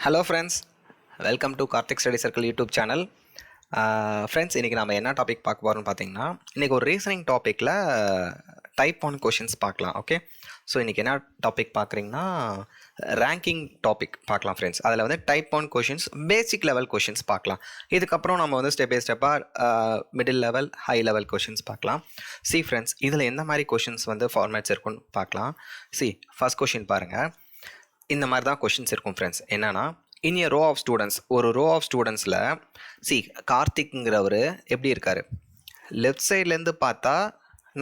Hello friends, welcome to Karthik study circle YouTube channel. Friends, இன்றைக்கி நம்ம என்ன டாபிக் பார்க்க போகிறோம்னு பார்த்தீங்கன்னா, இன்றைக்கி ஒரு ரீசனிங் டாப்பிக்கில் டைப் 1 கொஷின்ஸ் பார்க்கலாம். ஓகே, ஸோ இன்றைக்கி என்ன டாபிக் பார்க்குறீங்கன்னா, ரேங்கிங் டாபிக் பார்க்கலாம் ஃப்ரெண்ட்ஸ். அதில் வந்து type 1 questions, basic level questions பார்க்கலாம். இதுக்கப்புறம் நம்ம வந்து ஸ்டெப் பை ஸ்டெப்பாக middle level, high level questions பார்க்கலாம். சி ஃப்ரெண்ட்ஸ், இதில் எந்த மாதிரி கொஷின்ஸ் வந்து ஃபார்மேட்ஸ் இருக்குன்னு பார்க்கலாம். சி, ஃபர்ஸ்ட் கொஷின் பாருங்கள். இந்த மாதிரி தான் கொஷின்ஸ் இருக்கும் ஃப்ரெண்ட்ஸ். என்னன்னா, இன் ஏ ரோ ஆஃப் ஸ்டூடெண்ட்ஸ், ஒரு ரோ ஆஃப் ஸ்டூடெண்ட்ஸில் சி கார்த்திக்ங்கிறவர் எப்படி இருக்கார்? லெஃப்ட் சைட்லேருந்து பார்த்தா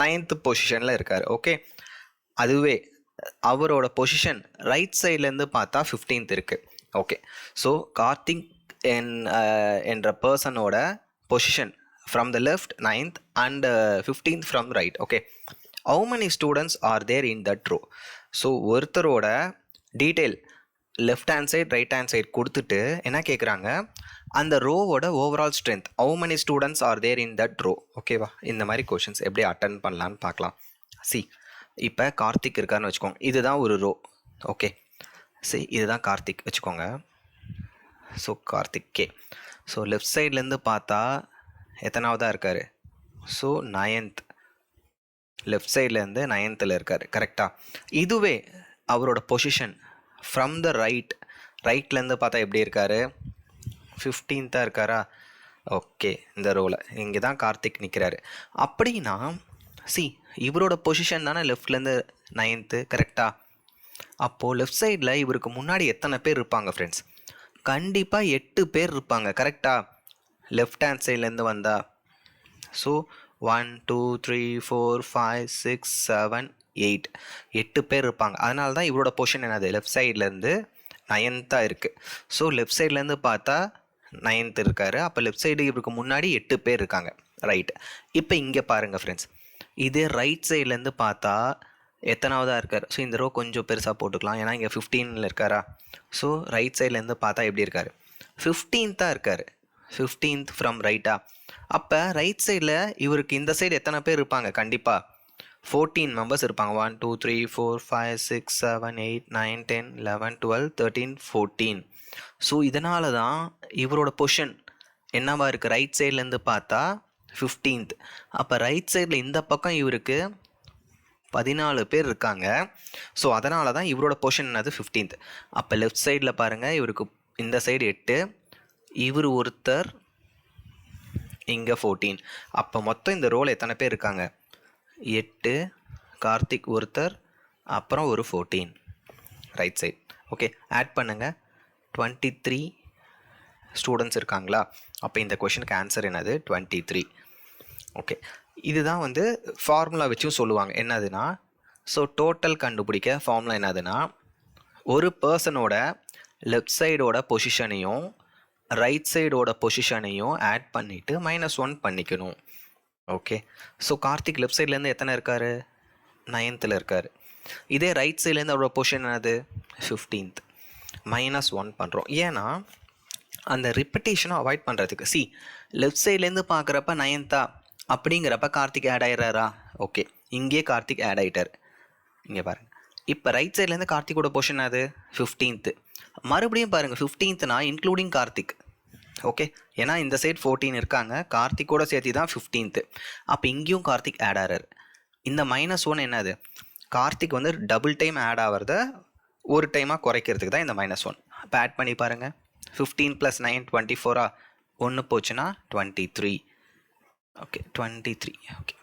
9th பொசிஷனில் இருக்கார். ஓகே, அதுவே அவரோட பொசிஷன் ரைட் சைட்லேருந்து பார்த்தா 15th இருக்குது. ஓகே, ஸோ கார்த்திக் என்ற பர்சனோட position from the left 9th and 15th from right. Okay, how many students are there in that row? So ஒருத்தரோட detail left hand side, right hand side கொடுத்துட்டு என்ன கேட்குறாங்க, அந்த ரோவோட overall strength, how many students are there in that row. ஓகேவா? இந்த மாதிரி questions எப்படி அட்டன் பண்ணலான்னு பார்க்கலாம். சி, இப்போ கார்த்திக் இருக்காருன்னு வச்சுக்கோங்க. இதுதான் ஒரு ரோ. ஓகே, சி, இதுதான் கார்த்திக் வச்சுக்கோங்க. So Karthik K. So left சைட்லேருந்து பார்த்தா எத்தனாவதாக இருக்கார்? So 9th. லெஃப்ட் சைட்லேருந்து 9th இருக்கார். கரெக்டாக? இதுவே அவரோட பொசிஷன் ஃப்ரம் த ரைட்லேருந்து பார்த்தா எப்படி இருக்கார்? 15th இருக்காரா? ஓகே, இந்த ரோவில் இங்கே தான் கார்த்திக் நிற்கிறாரு. அப்படின்னா சி, இவரோட பொசிஷன் தானே லெஃப்ட்லேருந்து 9th, கரெக்டாக? அப்போது லெஃப்ட் சைடில் இவருக்கு முன்னாடி எத்தனை பேர் இருப்பாங்க ஃப்ரெண்ட்ஸ்? கண்டிப்பாக 8 பேர் இருப்பாங்க. கரெக்டாக? லெஃப்ட் ஹேண்ட் சைட்லேருந்து வந்தால். ஸோ 1 2 3 4 5 6 7 8 பேர் இருப்பாங்க. அதனால தான் இவரோட பொசிஷன் என்னது? லெஃப்ட் சைட்லேருந்து 9th இருக்குது. ஸோ லெஃப்ட் சைட்லேருந்து பார்த்தா 9th இருக்கார். அப்போ லெஃப்ட் சைடு இவருக்கு முன்னாடி 8 பேர் இருக்காங்க. ரைட். இப்போ இங்கே பாருங்கள் ஃப்ரெண்ட்ஸ், இதே ரைட் சைட்லேருந்து பார்த்தா எத்தனாவதாக இருக்கார்? ஸோ இந்த ரோ கொஞ்சம் பெருசாக போட்டுக்கலாம், ஏன்னா இங்கே 15ல் இருக்காரா? ஸோ ரைட் சைட்லேருந்து பார்த்தா எப்படி இருக்கார்? 15th இருக்கார். 15th ஃப்ரம் ரைட்டா? அப்போ ரைட் சைடில் இவருக்கு இந்த சைடு எத்தனை பேர் இருப்பாங்க? கண்டிப்பாக 14 மெம்பர்ஸ் இருப்பாங்க. 1 2 3 4 5 6 7 8 9 10 11 12 13 14. ஸோ இதனால தான் இவரோட பொசிஷன் என்னவா இருக்குது? ரைட் சைட்லேருந்து பார்த்தா 15th. அப்போ ரைட் சைடில் இந்த பக்கம் இவருக்கு 14 பேர் இருக்காங்க. ஸோ அதனால தான் இவரோட பொசிஷன் என்னது? 15th. அப்போ லெஃப்ட் சைடில் பாருங்கள், இவருக்கு இந்த சைடு 8, இவர் ஒருத்தர், இங்கே 14. அப்போ மொத்தம் இந்த ரோல் எத்தனை பேர் இருக்காங்க? 8, கார்த்திக் ஒருத்தர், அப்புறம் ஒரு 14 ரைட் சைட். ஓகே, ஆட் பண்ணுங்கள். 23 ஸ்டூடெண்ட்ஸ் இருக்காங்களா? அப்போ இந்த கொஷனுக்கு ஆன்சர் என்னது? 23. ஓகே, இதுதான் வந்து ஃபார்முலா வச்சும் சொல்லுவாங்க. என்னதுன்னா, ஸோ டோட்டல் கண்டுபிடிக்க ஃபார்முலா என்னதுன்னா, ஒரு பர்சனோட லெஃப்ட் சைடோட பொசிஷனையும் ரைட் சைடோட பொசிஷனையும் ஆட் பண்ணிவிட்டு -1 பண்ணிக்கணும். ஓகே, ஸோ கார்த்திக் லெஃப்ட் சைட்லேருந்து எத்தனை இருக்கார்? 9th இருக்கார். இதே ரைட் சைட்லேருந்து அவரோட பொசிஷன் என்னது? 15th. -1 பண்ணுறோம். ஏன்னா அந்த ரிப்பீட்டேஷனை அவாய்ட் பண்ணுறதுக்கு. சி, லெஃப்ட் சைட்லேருந்து பார்க்குறப்ப 9th அப்படிங்கிறப்ப கார்த்திக் ஆட் ஆகிடுறாரா? ஓகே, இங்கே கார்த்திக் ஆட் ஆகிட்டார். இங்கே பாருங்கள், இப்போ ரைட் சைட்லேருந்து கார்த்திகோட பொசிஷன் அது 15th. மறுபடியும் பாருங்கள், 15th இன்க்ளூடிங் கார்த்திக். ஓகே, ஏன்னா இந்த சைட் 14 இருக்காங்க, கார்த்திக்கோட சேர்த்து தான் 15th. அப்போ இங்கேயும் கார்த்திக் ஆட் ஆகிறார். இந்த -1 என்னது? கார்த்திக் வந்து டபுள் டைம் ஆட் ஆகிறத ஒரு டைமாக குறைக்கிறதுக்கு தான் இந்த -1. இப்போ ஆட் பண்ணி பாருங்கள். 15 + 9 24. 1 போச்சுன்னா 23. ஓகே, 23. ஓகே,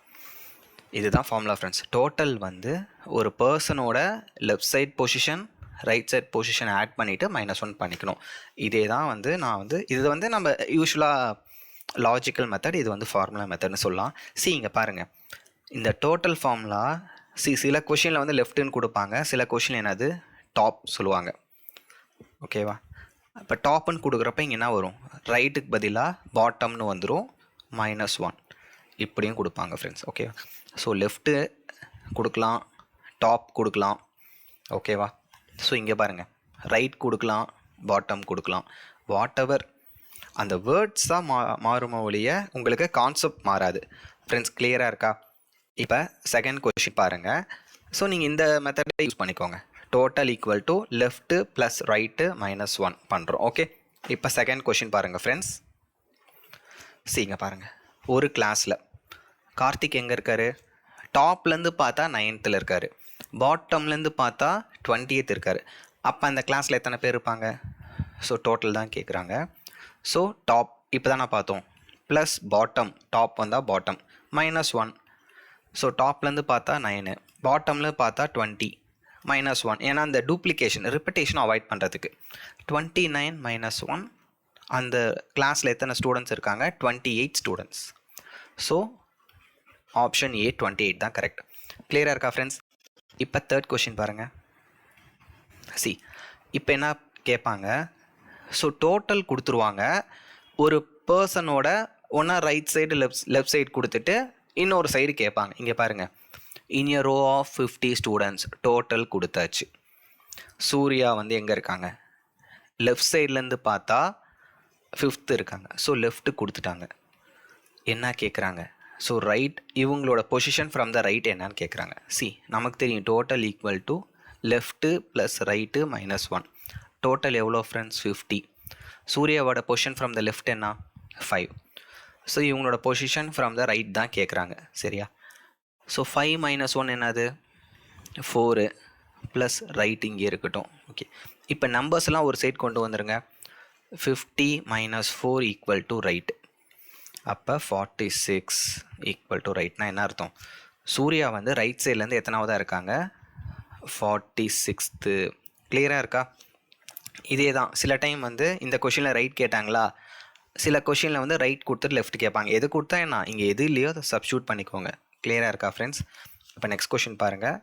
இதுதான் ஃபார்முலா ஃப்ரெண்ட்ஸ். டோட்டல் வந்து ஒரு பர்சனோட left side position, right side position add பண்ணிவிட்டு -1 பண்ணிக்கணும். இதே தான் வந்து நான் வந்து இது வந்து நம்ம யூஸ்வலாக லாஜிக்கல் மெத்தட், இது வந்து ஃபார்முலா மெத்தட்னு சொல்லலாம். சி, இங்கே பாருங்கள், இந்த டோட்டல் ஃபார்முலா சில கொஷினில் வந்து லெஃப்ட்டுன்னு கொடுப்பாங்க, சில கொஷின் என்னது டாப் சொல்லுவாங்க. ஓகேவா? இப்போ டாப்புன்னு கொடுக்குறப்ப இங்கே என்ன வரும்? ரைட்டுக்கு பதிலாக பாட்டம்னு வந்துடும், -1 இப்படியும் கொடுப்பாங்க ஃப்ரெண்ட்ஸ். ஓகேவா? ஸோ லெஃப்ட்டு கொடுக்கலாம், டாப் கொடுக்கலாம். ஓகேவா? ஸோ இங்கே பாருங்கள், ரைட் கொடுக்கலாம், பாட்டம் கொடுக்கலாம். வாட் எவர் அந்த வேர்ட்ஸ் தான் மாறுமோ ஒழிய உங்களுக்கு கான்செப்ட் மாறாது ஃப்ரெண்ட்ஸ். கிளியராக இருக்கா? இப்போ செகண்ட் கொஷின் பாருங்கள். ஸோ நீங்கள் இந்த மெத்தடை யூஸ் பண்ணிக்கோங்க. Total equal to left plus right -1 பண்ணுறோம். ஓகே, இப்போ செகண்ட் கொஷின் பாருங்கள் ஃப்ரெண்ட்ஸ். சரிங்க பாருங்கள், ஒரு கிளாஸில் கார்த்திக் எங்கே இருக்கார்? டாப்லேருந்து பார்த்தா 9th இருக்கார், பாட்டம்லேருந்து பார்த்தா 20th இருக்கார். அப்போ அந்த கிளாஸில் எத்தனை பேர் இருப்பாங்க? ஸோ டோட்டல் தான் கேட்குறாங்க. ஸோ டாப் இப்போ தான் நான் பார்த்தோம், ப்ளஸ் பாட்டம், டாப் வந்தால் பாட்டம் -1. ஸோ டாப்லேருந்து பார்த்தா 9, பாட்டமில் பார்த்தா 20 -1. ஏன்னா அந்த டூப்ளிகேஷன் ரிப்பிட்டேஷன் அவாய்ட் பண்ணுறதுக்கு 29 -1. அந்த கிளாஸில் எத்தனை ஸ்டூடெண்ட்ஸ் இருக்காங்க? 28 ஸ்டூடெண்ட்ஸ். ஸோ ஆப்ஷன் ஏ 28 தான் கரெக்ட். கிளியராக இருக்கா ஃப்ரெண்ட்ஸ்? இப்போ தேர்ட் கொஷின் பாருங்கள். இப்போ என்ன கேட்பாங்க? ஸோ டோட்டல் கொடுத்துருவாங்க, ஒரு பர்சனோட ஒன்றா ரைட் சைடு லெஃப்ட் சைடு கொடுத்துட்டு இன்னொரு சைடு கேட்பாங்க. இங்கே பாருங்கள், in a row of 50 students total கொடுத்தாச்சு. சூர்யா வந்து எங்கே இருக்காங்க? லெஃப்ட் சைட்லேருந்து பார்த்தா 5th இருக்காங்க. ஸோ லெஃப்ட்டு கொடுத்துட்டாங்க. என்ன கேட்குறாங்க? ஸோ ரைட், இவங்களோட பொசிஷன் ஃப்ரம் த ரைட் என்னன்னு கேட்குறாங்க. நமக்கு தெரியும் total equal to left plus right -1. Total எவ்வளோ ஃப்ரெண்ட்ஸ்? 50. சூர்யாவோட பொசிஷன் ஃப்ரம் த லெஃப்ட் என்ன? 5. ஸோ இவங்களோட பொசிஷன் ஃப்ரம் த ரைட் தான் கேட்குறாங்க. சரியா? ஸோ 5 -1 என்னது? 4 ப்ளஸ் ரைட் இங்கே இருக்கட்டும். ஓகே, இப்போ நம்பர்ஸ்லாம் ஒரு சைட் கொண்டு வந்துடுங்க. 50 -4 ஈக்குவல் டு ரைட். அப்போ 46 ஈக்குவல் டு ரைட்னா என்ன அர்த்தம்? சூர்யா வந்து ரைட் சைட்லேருந்து எத்தனாவதாக இருக்காங்க? 46th. கிளியராக இருக்கா? இதே தான் சில டைம் வந்து இந்த கொஷினில் ரைட் கேட்டாங்களா, சில கொஷினில் வந்து ரைட் கொடுத்துட்டு லெஃப்ட் கேட்பாங்க. எது கொடுத்தா என்ன, இங்கே எது இல்லையோ அதை சப்ஸ்டியூட் பண்ணிக்கோங்க. கிளியராக இருக்கா ஃப்ரெண்ட்ஸ்? இப்போ நெக்ஸ்ட் கொஷின் பாருங்கள்,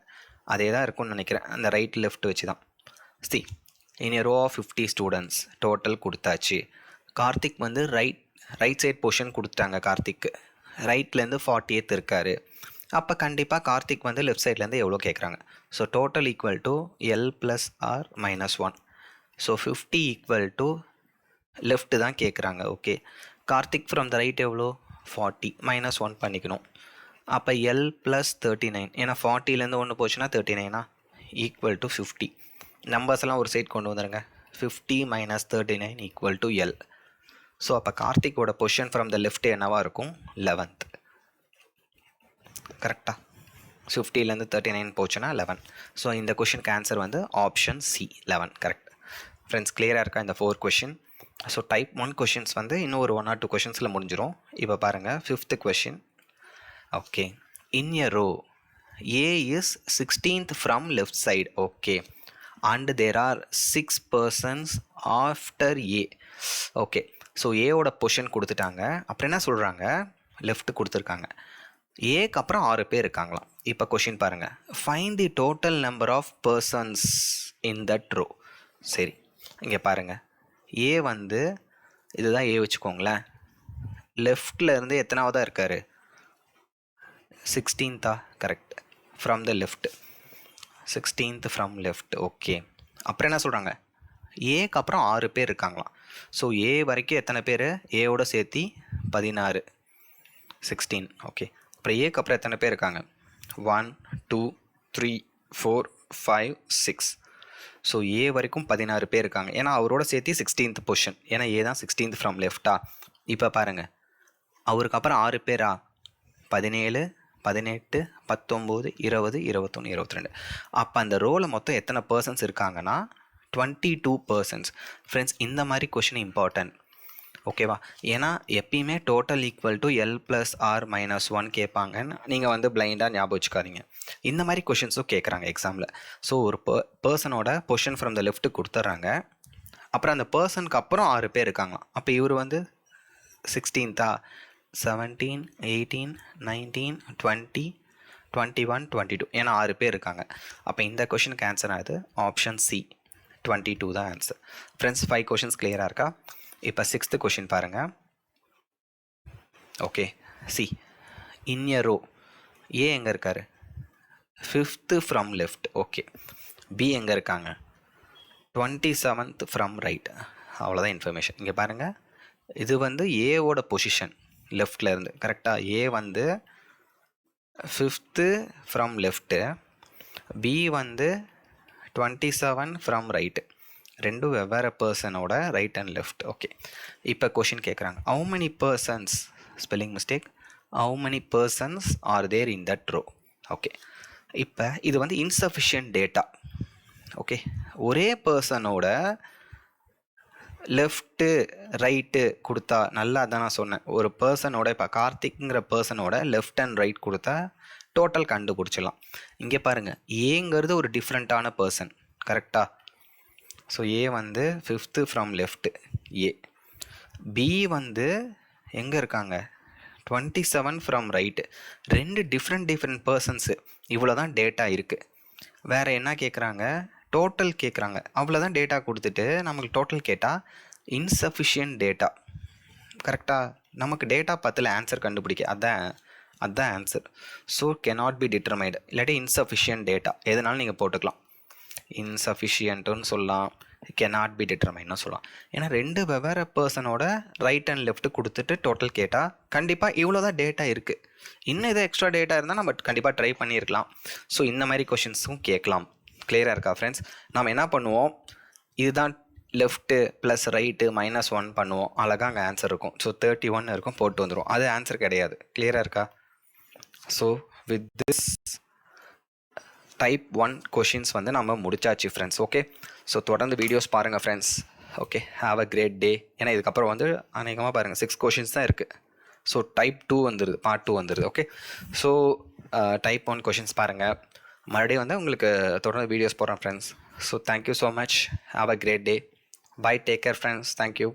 அதே தான் இருக்கும்னு நினைக்கிறேன், அந்த ரைட் லெஃப்ட் வச்சு தான். In a row of 50 students total கொடுத்தாச்சு. கார்த்திக் வந்து ரைட் சைட் பொசிஷன் கொடுத்துட்டாங்க. கார்த்திக் ரைட்லேருந்து 40th இருக்கார். அப்போ கண்டிப்பாக கார்த்திக் வந்து லெஃப்ட் சைட்லேருந்து எவ்வளோ கேட்குறாங்க? So total equal to L plus R -1. So 50 equal to left தான் கேட்குறாங்க. Okay, Karthik from the right எவ்வளோ? 40 -1 பண்ணிக்கணும். அப்போ எல் ப்ளஸ் 39, ஏன்னா 40லேருந்து 1 போச்சுன்னா 39 ஈக்குவல் டு 50. நம்பர்ஸ் எல்லாம் ஒரு சைட் கொண்டு வந்துடுங்க. 50 - 39 ஈக்குவல் டு எல். ஸோ அப்போ கார்த்திக்கோட பொசிஷன் ஃப்ரம் த லெஃப்ட் என்னவாக இருக்கும்? 11th. கரெக்டாக? 50லேருந்து 39 போச்சுன்னா 11. ஸோ இந்த கொஷினுக்கு ஆன்சர் வந்து ஆப்ஷன் சி 11 கரெக்ட். ஃப்ரெண்ட்ஸ் கிளியராக இருக்கா இந்த 4 கொஷின்? ஸோ டைப் 1 கொஷின்ஸ் வந்து இன்னும் ஒரு 1 or 2 கொஷின்ஸில் முடிஞ்சிடும். இப்போ பாருங்கள் 5th question. Okay, in a row A is 16th from left side. Okay, and there are 6 persons after A. Okay, so ஏவோட பொசிஷன் கொடுத்துட்டாங்க. அப்புறம் என்ன சொல்கிறாங்க? லெஃப்ட் கொடுத்துருக்காங்க. ஏக்கு அப்புறம் 6 பேர் இருக்காங்களாம். இப்போ கொஷின் பாருங்கள், find the total number of persons in that row. சரி, இங்கே பாருங்கள், ஏ வந்து இதுதான் ஏ வச்சுக்கோங்களேன். லெஃப்டில் இருந்து எத்தனாவதாக இருக்கார்? 16th. Correct, from the left 16th from left. Okay, அப்புறம் என்ன சொல்கிறாங்க? ஏக்கு அப்புறம் 6 பேர் இருக்காங்களாம். ஸோ ஏ வரைக்கும் எத்தனை பேர்? ஏவோட சேர்த்தி 16, 16. ஓகே, அப்புறம் ஏக்கு அப்புறம் எத்தனை பேர் இருக்காங்க? 1 2 3 4 5 6. ஸோ ஏ வரைக்கும் 16 பேர் இருக்காங்க. ஏன்னா அவரோட சேர்த்தி 16th பொசிஷன், ஏன்னா ஏ தான் 16th ஃப்ரம் லெஃப்டா. இப்போ பாருங்கள், அவருக்கு அப்புறம் 6 பேரா? 17 18 19 20 21 22. அப்போ அந்த ரோவில் மொத்தம் எத்தனை பர்சன்ஸ் இருக்காங்கன்னா 22 persons. ஃப்ரெண்ட்ஸ், இந்த மாதிரி கொஷின் இம்பார்ட்டன்ட். ஓகேவா? ஏன்னா எப்பயுமே total equal to L plus R -1 கேட்பாங்கன்னு நீங்கள் வந்து பிளைண்டாக ஞாபகம் வச்சுக்காதீங்க. இந்த மாதிரி கொஷின்ஸும் கேட்குறாங்க எக்ஸாமில். ஸோ ஒரு பர்சனோட பொசிஷன் ஃப்ரம் த லெஃப்ட் கொடுத்துட்றாங்க. அப்புறம் அந்த பர்சனுக்கு அப்புறம் 6 பேர் இருக்காங்களாம். அப்போ இவர் வந்து 16th 17 18 19 20 21 22, ஏன்னா 6 பேர் இருக்காங்க. அப்போ இந்த கொஷினுக்கு ஆன்சர் ஆகுது ஆப்ஷன் சி 22 தான் ஆன்சர். ஃப்ரெண்ட்ஸ், 5 கொஷின்ஸ் கிளியராக இருக்கா? இப்போ 6th கொஷின் பாருங்கள். Okay, C in a row A எங்கே இருக்கார்? 5th from left. Okay, B எங்கே இருக்காங்க? 27th from right. அவ்வளோதான் இன்ஃபர்மேஷன். இங்கே பாருங்கள், இது வந்து ஏவோட பொசிஷன் லெஃப்டில் இருந்து. கரெக்டாக? ஏ வந்து 5th ஃப்ரம் லெஃப்ட்டு, பி வந்து 27 ஃப்ரம் ரைட்டு. ரெண்டும் வெவ்வேறு பர்சனோட ரைட் அண்ட் லெஃப்ட். ஓகே, இப்போ கொஷின் கேட்குறாங்க, how many persons, spelling mistake, how many persons are there in that row. Okay, இப்போ இது வந்து இன்சஃபிஷியன்ட் டேட்டா. ஓகே, ஒரே பர்சனோட லெஃப்ட்டு ரைட்டு கொடுத்தா நல்லா தான் நான் சொன்னேன். ஒரு பர்சனோட இப்போ கார்த்திக்ங்கிற பர்சனோட லெஃப்ட் அண்ட் ரைட் கொடுத்தா டோட்டல் கண்டுபிடிச்சிடலாம். இங்கே பாருங்கள், ஏங்கிறது ஒரு டிஃப்ரெண்ட்டான பர்சன், கரெக்டாக? ஸோ ஏ வந்து 5th from left A. B வந்து எங்கே இருக்காங்க, 27 ஃப்ரம் ரைட்டு. ரெண்டு டிஃப்ரெண்ட் பர்சன்ஸு. இவ்வளோ தான் டேட்டா இருக்குது. வேறு என்ன கேட்குறாங்க, டோட்டல் கேட்குறாங்க. அவ்வளோதான் டேட்டா கொடுத்துட்டு நமக்கு டோட்டல் கேட்டால் இன்சஃபிஷியன்ட் டேட்டா, கரெக்டாக? நமக்கு டேட்டா பத்தில் ஆன்சர் கண்டுபிடிக்க, அதுதான் answer. So cannot be determined, இல்லாட்டி இன்சஃபிஷியன்ட் டேட்டா எதுனாலும் நீங்கள் போட்டுக்கலாம். இன்சஃபிஷியன்ட்டுன்னு சொல்லலாம், cannot be determinedனு சொல்லலாம். ஏன்னா ரெண்டு வெவ்வேறு பர்சனோட ரைட் அண்ட் லெஃப்ட் கொடுத்துட்டு டோட்டல் கேட்டால் கண்டிப்பாக இவ்வளோ தான் டேட்டா இருக்குது. இன்னும் எதாவது எக்ஸ்ட்ரா டேட்டா இருந்தால் நம்ம கண்டிப்பாக ட்ரை பண்ணியிருக்கலாம். ஸோ இந்த மாதிரி கொஷின்ஸும் கேட்கலாம். கிளியராக இருக்கா ஃப்ரெண்ட்ஸ்? நம்ம என்ன பண்ணுவோம், இதுதான் லெஃப்ட்டு ப்ளஸ் ரைட்டு -1 பண்ணுவோம், அழகாக அங்கே ஆன்சர் இருக்கும். ஸோ 31 இருக்கும், போட்டு வந்துடும். அது ஆன்சர் கிடையாது. கிளியராக இருக்கா? So with this type 1 questions வந்து நம்ம முடிச்சாச்சு ஃப்ரெண்ட்ஸ். ஓகே, ஸோ தொடர்ந்து வீடியோஸ் பாருங்கள் friends. Okay, have a great day. ஏன்னா இதுக்கப்புறம் வந்து அநேகமாக பாருங்கள் 6 கொஷின்ஸ் தான் இருக்குது. ஸோ டைப் 2 வந்துடுது, பார்ட் 2 வந்துடுது. ஓகே, ஸோ டைப் 1 கொஷின்ஸ் பாருங்கள். மறுபடியும் வந்து உங்களுக்கு தொடர்ந்து வீடியோஸ் போடுறேன் friends. So thank you so much. Have a great day. Bye, take care friends. Thank you.